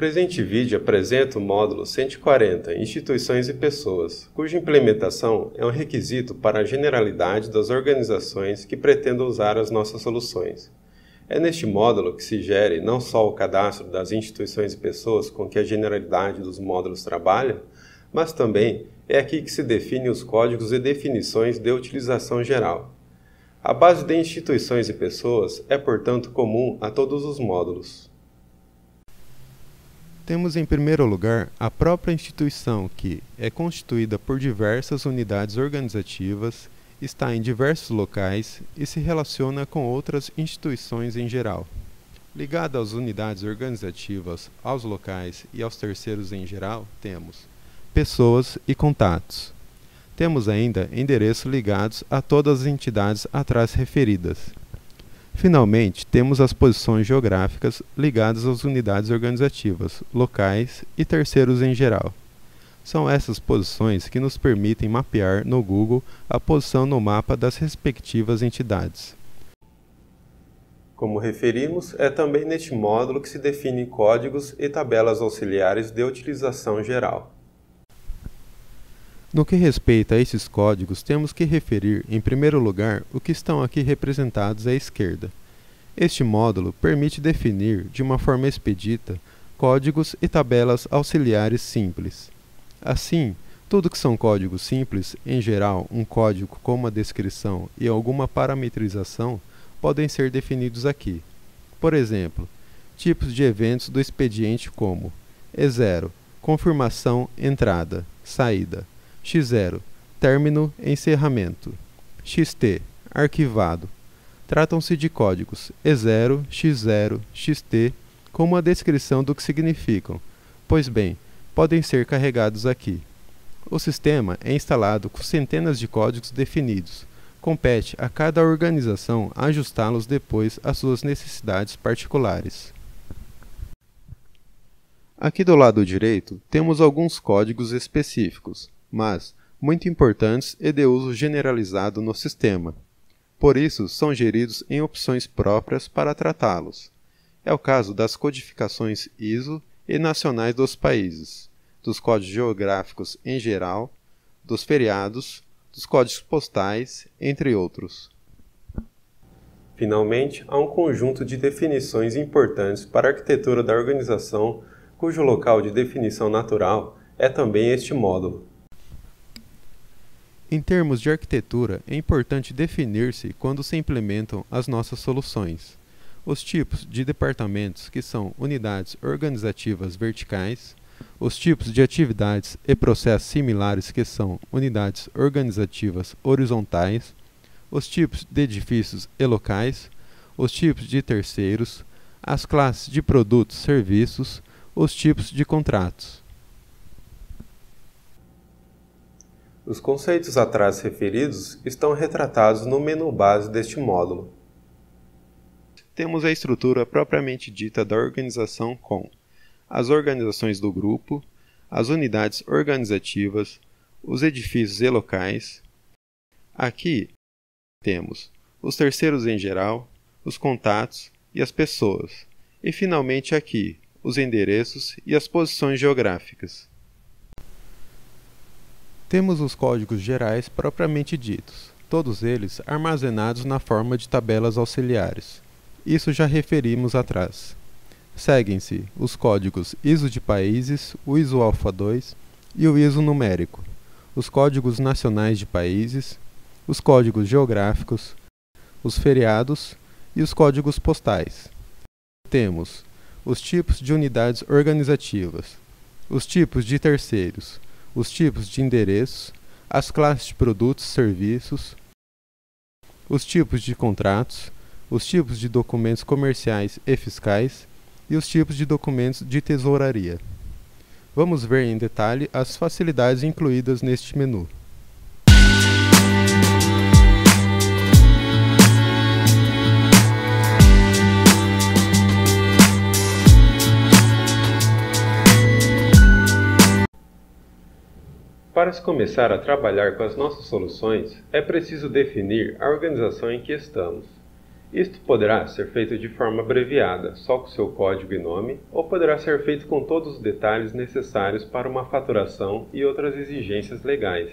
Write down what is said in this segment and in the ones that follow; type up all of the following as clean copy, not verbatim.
presente vídeo apresenta o módulo 140 Instituições e Pessoas, cuja implementação é um requisito para a generalidade das organizações que pretendam usar as nossas soluções. É neste módulo que se gere não só o cadastro das instituições e pessoas com que a generalidade dos módulos trabalha, mas também é aqui que se definem os códigos e definições de utilização geral. A base de instituições e pessoas é, portanto, comum a todos os módulos. Temos em primeiro lugar a própria instituição que é constituída por diversas unidades organizativas, está em diversos locais e se relaciona com outras instituições em geral. Ligada às unidades organizativas, aos locais e aos terceiros em geral, temos pessoas e contatos. Temos ainda endereços ligados a todas as entidades atrás referidas. Finalmente, temos as posições geográficas ligadas às unidades organizativas, locais e terceiros em geral. São essas posições que nos permitem mapear no Google a posição no mapa das respectivas entidades. Como referimos, é também neste módulo que se definem códigos e tabelas auxiliares de utilização geral. No que respeita a esses códigos, temos que referir, em primeiro lugar, o que estão aqui representados à esquerda. Este módulo permite definir, de uma forma expedita, códigos e tabelas auxiliares simples. Assim, tudo que são códigos simples, em geral, um código com uma descrição e alguma parametrização, podem ser definidos aqui. Por exemplo, tipos de eventos do expediente como E0, confirmação, entrada, saída. X0, término, encerramento. XT, arquivado. Tratam-se de códigos E0, X0, XT, com uma descrição do que significam. Pois bem, podem ser carregados aqui. O sistema é instalado com centenas de códigos definidos. Compete a cada organização ajustá-los depois às suas necessidades particulares. Aqui do lado direito, temos alguns códigos específicos, mas muito importantes e de uso generalizado no sistema. Por isso, são geridos em opções próprias para tratá-los. É o caso das codificações ISO e nacionais dos países, dos códigos geográficos em geral, dos feriados, dos códigos postais, entre outros. Finalmente, há um conjunto de definições importantes para a arquitetura da organização, cujo local de definição natural é também este módulo. Em termos de arquitetura, é importante definir-se quando se implementam as nossas soluções. Os tipos de departamentos, que são unidades organizativas verticais, os tipos de atividades e processos similares, que são unidades organizativas horizontais, os tipos de edifícios e locais, os tipos de terceiros, as classes de produtos e serviços, os tipos de contratos. Os conceitos atrás referidos estão retratados no menu base deste módulo. Temos a estrutura propriamente dita da organização com as organizações do grupo, as unidades organizativas, os edifícios e locais. Aqui temos os terceiros em geral, os contatos e as pessoas. E finalmente aqui, os endereços e as posições geográficas. Temos os códigos gerais propriamente ditos, todos eles armazenados na forma de tabelas auxiliares. Isso já referimos atrás. Seguem-se os códigos ISO de países, o ISO Alpha 2 e o ISO numérico, os códigos nacionais de países, os códigos geográficos, os feriados e os códigos postais. Temos os tipos de unidades organizativas, os tipos de terceiros, os tipos de endereços, as classes de produtos e serviços, os tipos de contratos, os tipos de documentos comerciais e fiscais e os tipos de documentos de tesouraria. Vamos ver em detalhe as facilidades incluídas neste menu. Para se começar a trabalhar com as nossas soluções, é preciso definir a organização em que estamos. Isto poderá ser feito de forma abreviada, só com seu código e nome, ou poderá ser feito com todos os detalhes necessários para uma faturação e outras exigências legais.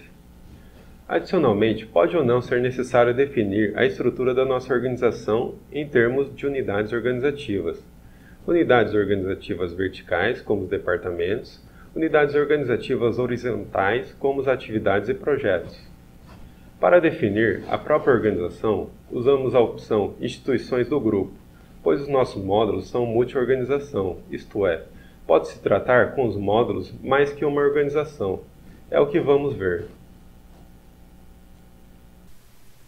Adicionalmente, pode ou não ser necessário definir a estrutura da nossa organização em termos de unidades organizativas. Unidades organizativas verticais, como os departamentos, unidades organizativas horizontais, como as atividades e projetos. Para definir a própria organização, usamos a opção Instituições do Grupo, pois os nossos módulos são multi-organização, isto é, pode-se tratar com os módulos mais que uma organização. É o que vamos ver.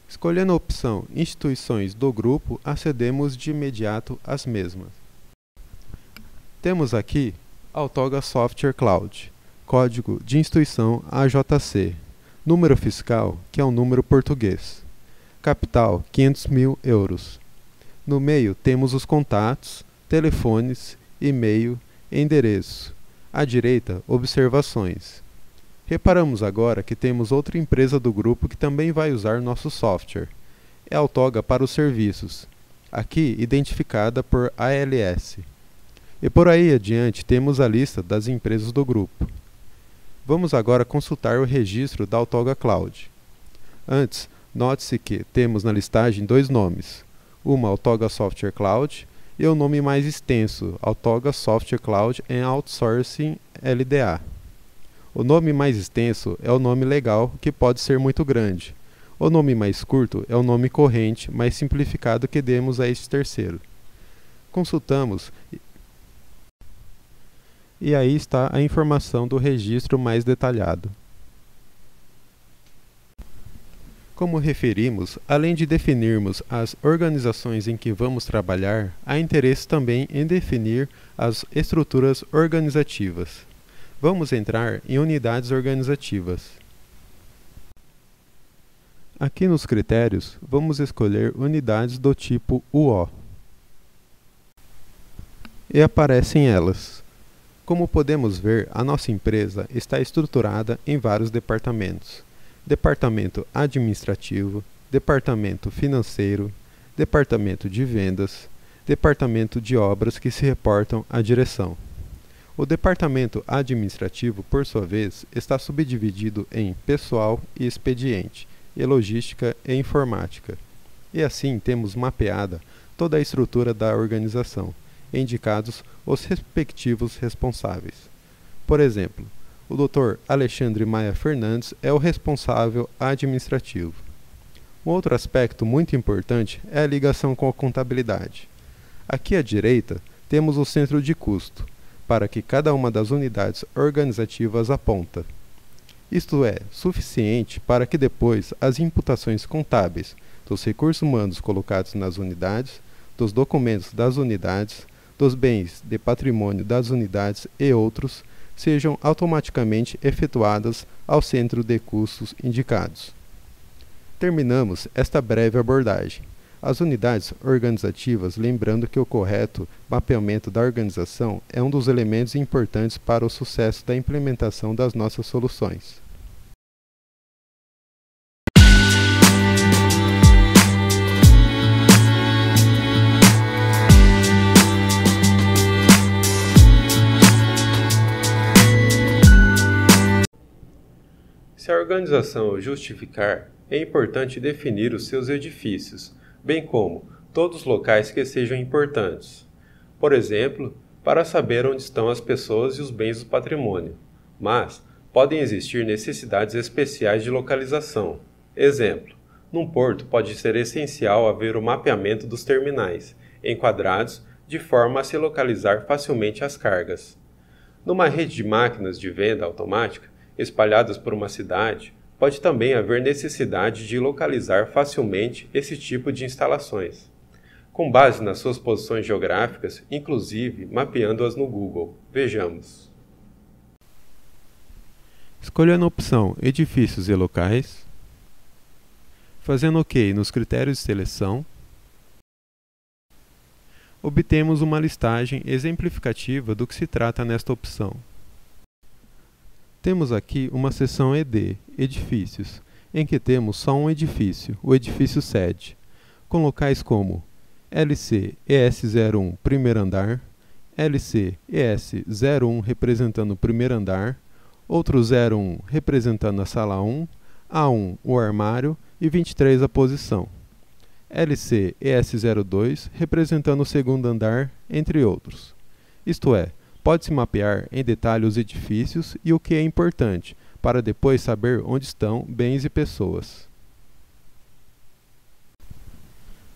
Escolhendo a opção Instituições do Grupo, acedemos de imediato às mesmas. Temos aqui Altoga Software Cloud, código de instituição AJC, número fiscal, que é um número português, capital 500 mil euros. No meio temos os contatos, telefones, e-mail, endereço. À direita, observações. Reparamos agora que temos outra empresa do grupo que também vai usar nosso software. É a Altoga para os serviços, aqui identificada por ALS. E por aí adiante temos a lista das empresas do grupo. Vamos agora consultar o registro da Altoga Cloud. Antes, note-se que temos na listagem dois nomes, uma Altoga Software Cloud e o nome mais extenso, Altoga Software Cloud and Outsourcing LDA. O nome mais extenso é o nome legal, que pode ser muito grande. O nome mais curto é o nome corrente, mais simplificado que demos a este terceiro. Consultamos e aí está a informação do registro mais detalhado. Como referimos, além de definirmos as organizações em que vamos trabalhar, há interesse também em definir as estruturas organizativas. Vamos entrar em unidades organizativas. Aqui nos critérios, vamos escolher unidades do tipo UO. E aparecem elas. Como podemos ver, a nossa empresa está estruturada em vários departamentos. Departamento administrativo, departamento financeiro, departamento de vendas, departamento de obras que se reportam à direção. O departamento administrativo, por sua vez, está subdividido em pessoal e expediente, e logística e informática. E assim temos mapeada toda a estrutura da organização, indicados os respectivos responsáveis. Por exemplo, o Dr. Alexandre Maia Fernandes é o responsável administrativo. Um outro aspecto muito importante é a ligação com a contabilidade. Aqui à direita temos o centro de custo, para que cada uma das unidades organizativas aponta. Isto é suficiente para que depois as imputações contábeis dos recursos humanos colocados nas unidades, dos documentos das unidades, dos bens de patrimônio das unidades e outros sejam automaticamente efetuadas ao centro de custos indicados. Terminamos esta breve abordagem. As unidades organizativas, lembrando que o correto mapeamento da organização é um dos elementos importantes para o sucesso da implementação das nossas soluções. Se a organização o justificar, é importante definir os seus edifícios, bem como todos os locais que sejam importantes. Por exemplo, para saber onde estão as pessoas e os bens do patrimônio. Mas podem existir necessidades especiais de localização. Exemplo, num porto pode ser essencial haver o mapeamento dos terminais, enquadrados de forma a se localizar facilmente as cargas. Numa rede de máquinas de venda automática, espalhadas por uma cidade, pode também haver necessidade de localizar facilmente esse tipo de instalações, com base nas suas posições geográficas, inclusive mapeando-as no Google. Vejamos. Escolhendo a opção Edifícios e Locais, fazendo OK nos critérios de seleção, obtemos uma listagem exemplificativa do que se trata nesta opção. Temos aqui uma seção ED, Edifícios, em que temos só um edifício, o edifício sede, com locais como LC ES01 primeiro andar, LC ES01 representando o primeiro andar, outro 01 representando a sala 1, A1 o armário e 23 a posição. LC ES02 representando o segundo andar, entre outros. Isto é, pode-se mapear em detalhe os edifícios e o que é importante, para depois saber onde estão bens e pessoas.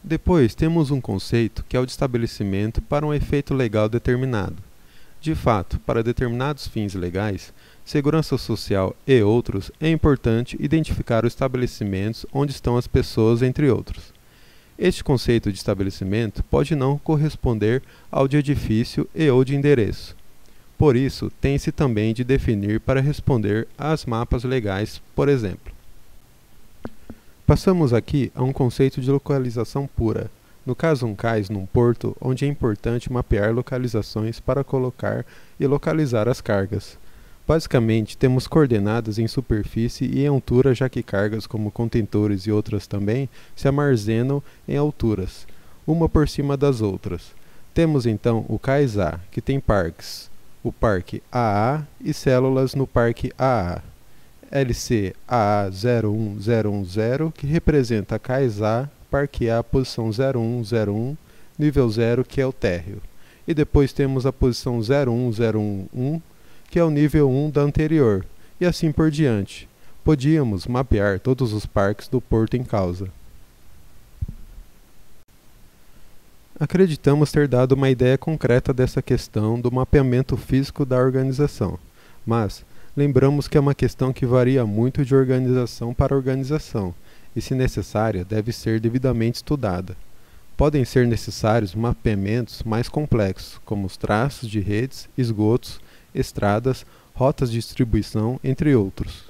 Depois temos um conceito que é o de estabelecimento para um efeito legal determinado. De fato, para determinados fins legais, segurança social e outros, é importante identificar os estabelecimentos onde estão as pessoas, entre outros. Este conceito de estabelecimento pode não corresponder ao de edifício e ou de endereço. Por isso, tem-se também de definir para responder às mapas legais, por exemplo. Passamos aqui a um conceito de localização pura, no caso um cais num porto onde é importante mapear localizações para colocar e localizar as cargas. Basicamente, temos coordenadas em superfície e em altura, já que cargas como contentores e outras também se armazenam em alturas, uma por cima das outras. Temos então o cais A, que tem parques, o parque AA e células no parque AA. LC AA01010, que representa cais A, parque A, posição 0101, nível 0, que é o térreo. E depois temos a posição 01011, que é o nível 1 da anterior, e assim por diante. Podíamos mapear todos os parques do porto em causa. Acreditamos ter dado uma ideia concreta dessa questão do mapeamento físico da organização, mas lembramos que é uma questão que varia muito de organização para organização, e se necessária, deve ser devidamente estudada. Podem ser necessários mapeamentos mais complexos, como os traços de redes, esgotos, estradas, rotas de distribuição, entre outros.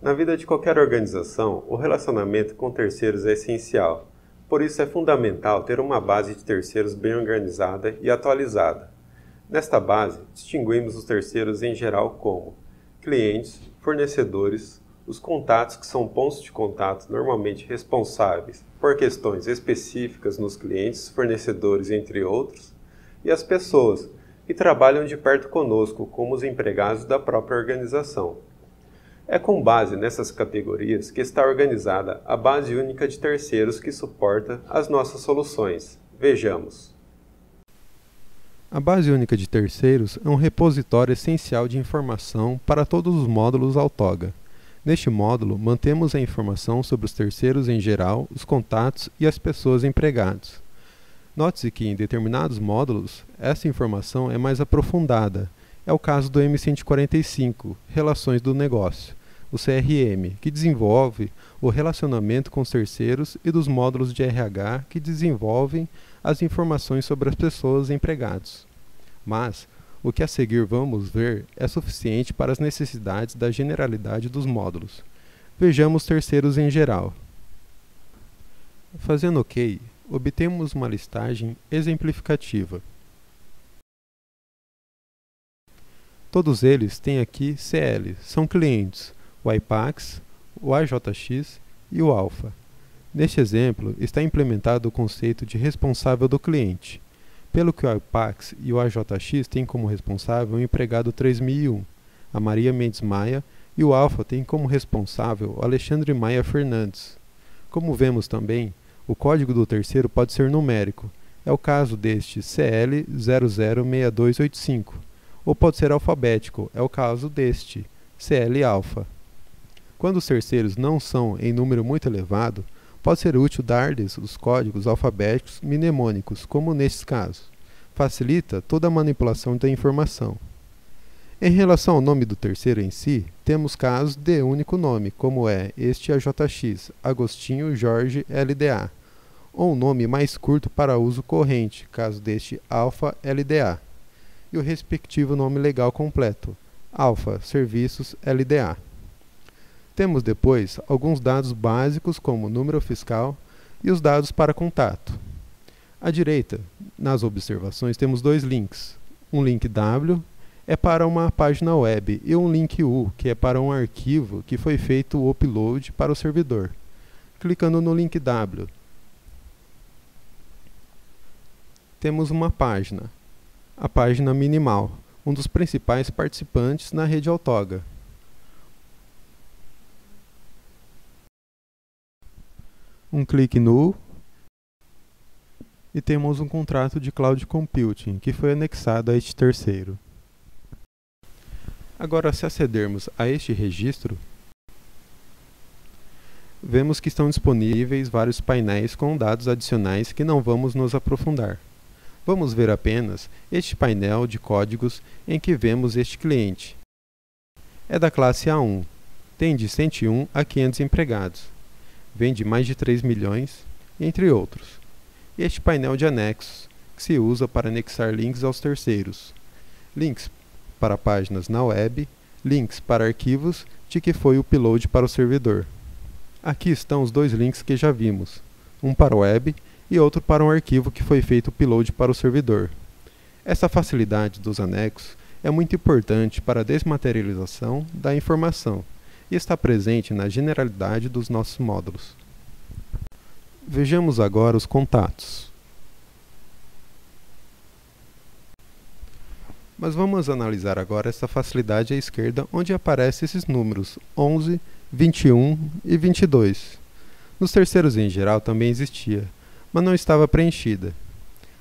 Na vida de qualquer organização, o relacionamento com terceiros é essencial. Por isso é fundamental ter uma base de terceiros bem organizada e atualizada. Nesta base, distinguimos os terceiros em geral como clientes, fornecedores, os contatos que são pontos de contato normalmente responsáveis por questões específicas nos clientes, fornecedores, entre outros, e as pessoas que trabalham de perto conosco, como os empregados da própria organização. É com base nessas categorias que está organizada a base única de terceiros que suporta as nossas soluções. Vejamos. A base única de terceiros é um repositório essencial de informação para todos os módulos Autoga. Neste módulo, mantemos a informação sobre os terceiros em geral, os contatos e as pessoas empregadas. Note-se que em determinados módulos, essa informação é mais aprofundada. É o caso do M145, Relações do Negócio, o CRM, que desenvolve o relacionamento com os terceiros, e dos módulos de RH, que desenvolvem as informações sobre as pessoas empregadas. Mas, o que a seguir vamos ver é suficiente para as necessidades da generalidade dos módulos. Vejamos terceiros em geral. Fazendo OK, obtemos uma listagem exemplificativa. Todos eles têm aqui CL, são clientes, o IPAX, o AJX e o Alpha. Neste exemplo, está implementado o conceito de responsável do cliente, pelo que o IPAX e o AJX têm como responsável o empregado 3001, a Maria Mendes Maia, e o Alpha tem como responsável o Alexandre Maia Fernandes. Como vemos também, o código do terceiro pode ser numérico, é o caso deste CL006285, ou pode ser alfabético, é o caso deste CL Alpha. Quando os terceiros não são em número muito elevado, pode ser útil dar-lhes os códigos alfabéticos mnemônicos, como nestes casos. Facilita toda a manipulação da informação. Em relação ao nome do terceiro em si, temos casos de único nome, como é este AJX, Agostinho Jorge LDA, ou um nome mais curto para uso corrente, caso deste Alpha LDA, e o respectivo nome legal completo, Alpha Serviços LDA. Temos depois alguns dados básicos como número fiscal e os dados para contato. À direita, nas observações, temos dois links. Um link W é para uma página web e um link U, que é para um arquivo que foi feito o upload para o servidor. Clicando no link W, temos uma página, a página Minimal, um dos principais participantes na rede Autoga. Um clique no U e temos um contrato de Cloud Computing, que foi anexado a este terceiro. Agora, se acedermos a este registro, vemos que estão disponíveis vários painéis com dados adicionais que não vamos nos aprofundar. Vamos ver apenas este painel de códigos em que vemos este cliente. É da classe A1, tem de 101 a 500 empregados, vende mais de 3 milhões, entre outros. Este painel de anexos, que se usa para anexar links aos terceiros, links para páginas na web, links para arquivos de que foi o upload para o servidor. Aqui estão os dois links que já vimos, um para o web e outro para um arquivo que foi feito o upload para o servidor. Essa facilidade dos anexos é muito importante para a desmaterialização da informação e está presente na generalidade dos nossos módulos. Vejamos agora os contatos. Mas vamos analisar agora essa facilidade à esquerda, onde aparecem esses números 11, 21 e 22. Nos terceiros em geral também existia, mas não estava preenchida.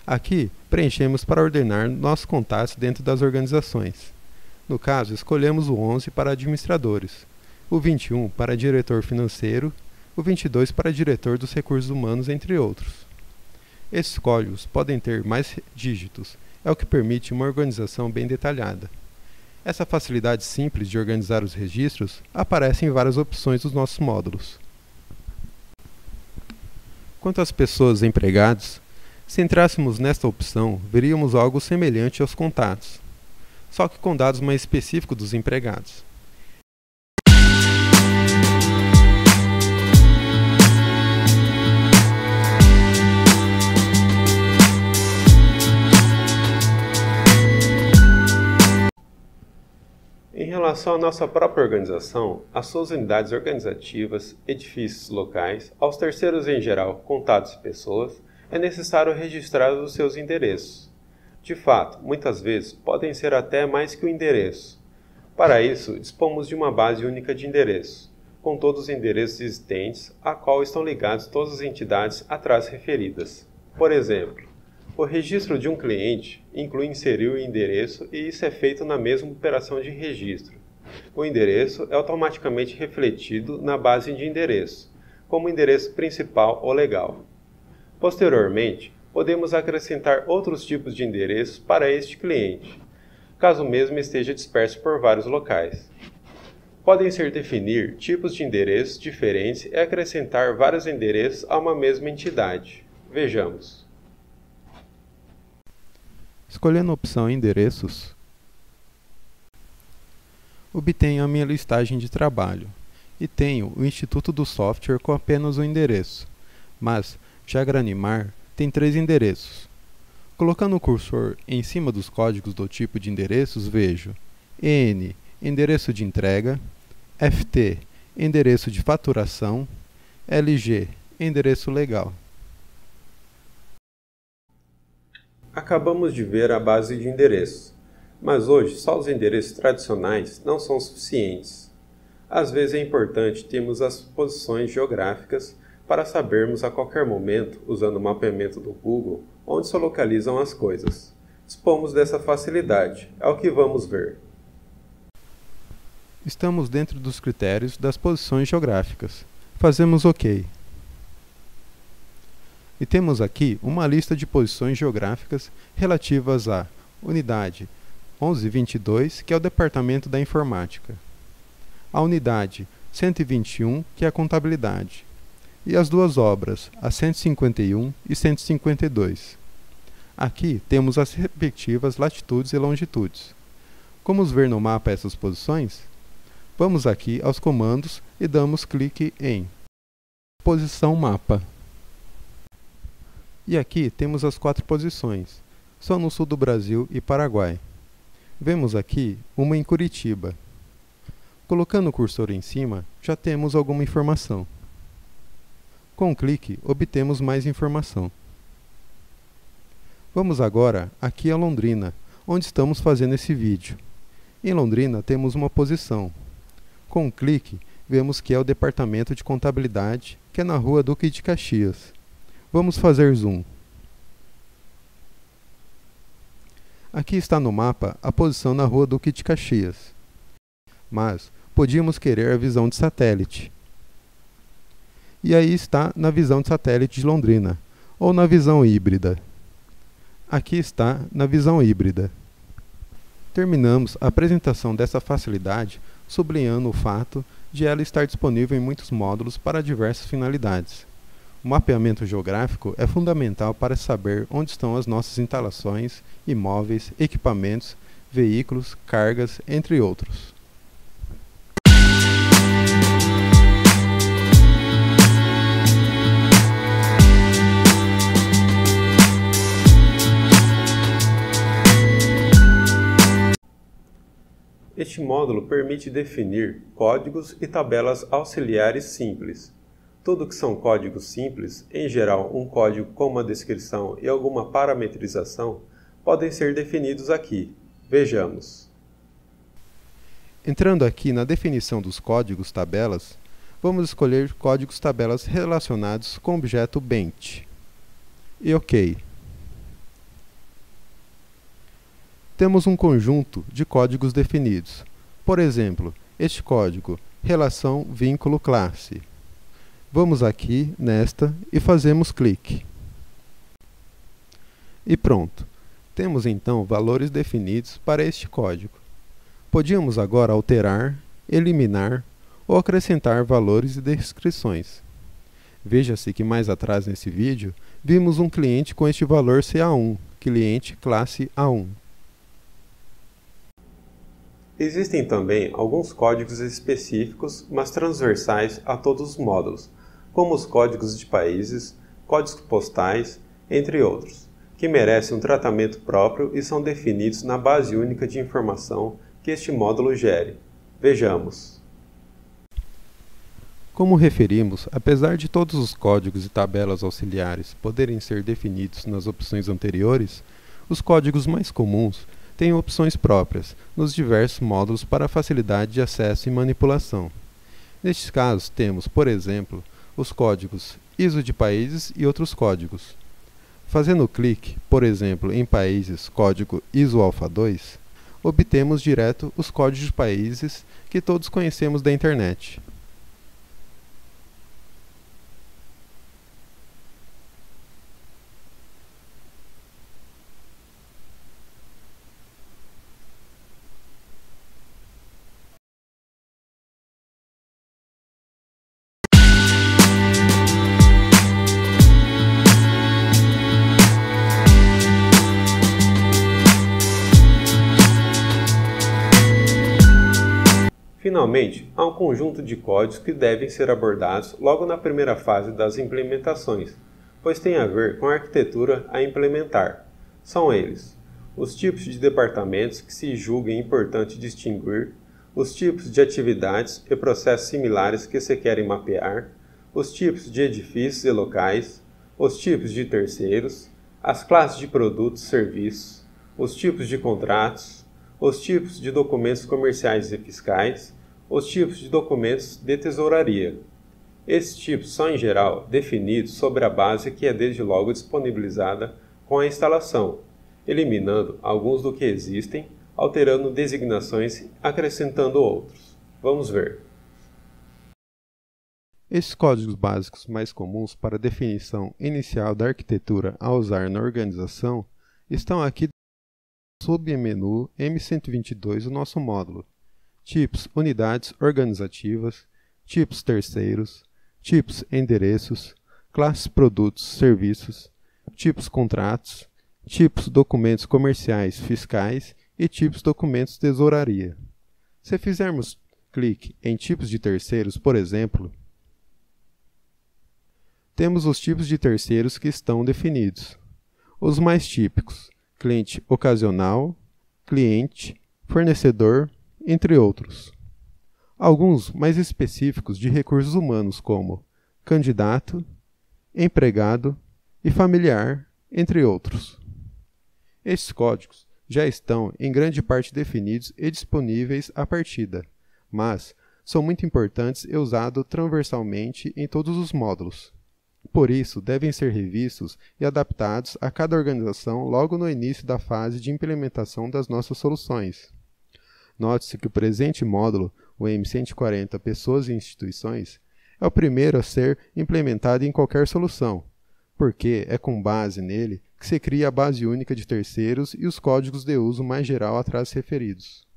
Aqui, preenchemos para ordenar nossos contatos dentro das organizações. No caso, escolhemos o 11 para administradores, o 21 para diretor financeiro, o 22 para diretor dos recursos humanos, entre outros. Esses códigos podem ter mais dígitos, é o que permite uma organização bem detalhada. Essa facilidade simples de organizar os registros aparece em várias opções dos nossos módulos. Quanto às pessoas empregadas, se entrássemos nesta opção, veríamos algo semelhante aos contatos, só que com dados mais específicos dos empregados. Em relação à nossa própria organização, às suas unidades organizativas, edifícios locais, aos terceiros em geral, contatos e pessoas, é necessário registrar os seus endereços. De fato, muitas vezes podem ser até mais que o endereço. Para isso, dispomos de uma base única de endereços, com todos os endereços existentes, a qual estão ligados todas as entidades atrás referidas. Por exemplo, o registro de um cliente inclui inserir o endereço e isso é feito na mesma operação de registro. O endereço é automaticamente refletido na base de endereço, como endereço principal ou legal. Posteriormente, podemos acrescentar outros tipos de endereços para este cliente, caso o mesmo esteja disperso por vários locais. Podem ser definir tipos de endereços diferentes e acrescentar vários endereços a uma mesma entidade. Vejamos. Escolhendo a opção Endereços, obtenho a minha listagem de trabalho e tenho o Instituto do Software com apenas um endereço, mas Jagranimar tem 3 endereços. Colocando o cursor em cima dos códigos do tipo de endereços, vejo EN, endereço de entrega, FT, endereço de faturação, LG, endereço legal. Acabamos de ver a base de endereços, mas hoje só os endereços tradicionais não são suficientes. Às vezes é importante termos as posições geográficas para sabermos a qualquer momento, usando o mapeamento do Google, onde se localizam as coisas. Dispomos dessa facilidade, é o que vamos ver. Estamos dentro dos critérios das posições geográficas. Fazemos OK. E temos aqui uma lista de posições geográficas relativas à unidade 1122, que é o Departamento da Informática, a unidade 121, que é a Contabilidade, e as duas obras, a 151 e 152. Aqui temos as respectivas latitudes e longitudes. Como ver no mapa essas posições? Vamos aqui aos comandos e damos clique em Posição Mapa. E aqui temos as 4 posições, são no sul do Brasil e Paraguai. Vemos aqui uma em Curitiba. Colocando o cursor em cima, já temos alguma informação. Com um clique, obtemos mais informação. Vamos agora aqui a Londrina, onde estamos fazendo esse vídeo. Em Londrina temos uma posição. Com um clique, vemos que é o Departamento de Contabilidade, que é na Rua Duque de Caxias. Vamos fazer zoom. Aqui está no mapa a posição na Rua Duque de Caxias. Mas podíamos querer a visão de satélite. E aí está na visão de satélite de Londrina, ou na visão híbrida. Aqui está na visão híbrida. Terminamos a apresentação dessa facilidade sublinhando o fato de ela estar disponível em muitos módulos para diversas finalidades. O mapeamento geográfico é fundamental para saber onde estão as nossas instalações, imóveis, equipamentos, veículos, cargas, entre outros. Este módulo permite definir códigos e tabelas auxiliares simples. Tudo que são códigos simples, em geral um código com uma descrição e alguma parametrização, podem ser definidos aqui. Vejamos. Entrando aqui na definição dos códigos tabelas, vamos escolher códigos tabelas relacionados com o objeto Bench. E OK. Temos um conjunto de códigos definidos. Por exemplo, este código, relação vínculo classe. Vamos aqui nesta e fazemos clique. E pronto. Temos então valores definidos para este código. Podíamos agora alterar, eliminar ou acrescentar valores e descrições. Veja-se que mais atrás nesse vídeo, vimos um cliente com este valor CA1, cliente classe A1. Existem também alguns códigos específicos, mas transversais a todos os módulos, como os códigos de países, códigos postais, entre outros, que merecem um tratamento próprio e são definidos na base única de informação que este módulo gere. Vejamos. Como referimos, apesar de todos os códigos e tabelas auxiliares poderem ser definidos nas opções anteriores, os códigos mais comuns têm opções próprias nos diversos módulos para facilidade de acesso e manipulação. Nestes casos, temos, por exemplo, os códigos ISO de países e outros códigos. Fazendo clique, por exemplo, em países código ISO alfa 2, obtemos direto os códigos de países que todos conhecemos da internet. Finalmente, há um conjunto de códigos que devem ser abordados logo na primeira fase das implementações, pois tem a ver com a arquitetura a implementar. São eles: os tipos de departamentos que se julguem importante distinguir, os tipos de atividades e processos similares que se querem mapear, os tipos de edifícios e locais, os tipos de terceiros, as classes de produtos e serviços, os tipos de contratos, os tipos de documentos comerciais e fiscais, os tipos de documentos de tesouraria. Esses tipos são, em geral, definidos sobre a base que é desde logo disponibilizada com a instalação, eliminando alguns do que existem, alterando designações e acrescentando outros. Vamos ver. Estes códigos básicos mais comuns para a definição inicial da arquitetura a usar na organização estão aqui no submenu M122 do nosso módulo. Tipos unidades organizativas, tipos terceiros, tipos endereços, classes produtos serviços, tipos contratos, tipos documentos comerciais fiscais e tipos documentos tesouraria. Se fizermos clique em tipos de terceiros, por exemplo, temos os tipos de terceiros que estão definidos. Os mais típicos: cliente ocasional, cliente, fornecedor, entre outros. Alguns mais específicos de recursos humanos, como candidato, empregado e familiar, entre outros. Estes códigos já estão em grande parte definidos e disponíveis à partida, mas são muito importantes e usados transversalmente em todos os módulos. Por isso, devem ser revistos e adaptados a cada organização logo no início da fase de implementação das nossas soluções. Note-se que o presente módulo, o M140 Pessoas e Instituições, é o primeiro a ser implementado em qualquer solução, porque é com base nele que se cria a base única de terceiros e os códigos de uso mais geral atrás referidos.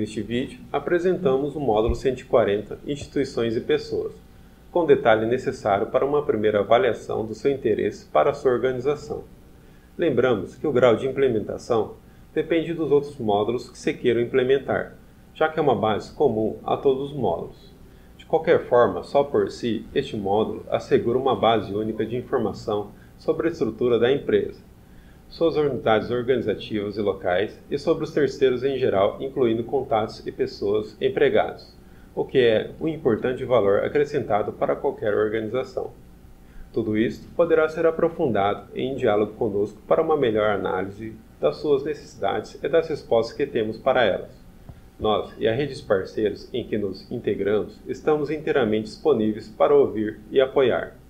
Neste vídeo, apresentamos o módulo 140, Instituições e Pessoas, com o detalhe necessário para uma primeira avaliação do seu interesse para a sua organização. Lembramos que o grau de implementação depende dos outros módulos que se queiram implementar, já que é uma base comum a todos os módulos. De qualquer forma, só por si, este módulo assegura uma base única de informação sobre a estrutura da empresa, suas unidades organizativas e locais e sobre os terceiros em geral, incluindo contatos e pessoas empregados, o que é um importante valor acrescentado para qualquer organização. Tudo isto poderá ser aprofundado em diálogo conosco para uma melhor análise das suas necessidades e das respostas que temos para elas. Nós e a rede de parceiros em que nos integramos estamos inteiramente disponíveis para ouvir e apoiar.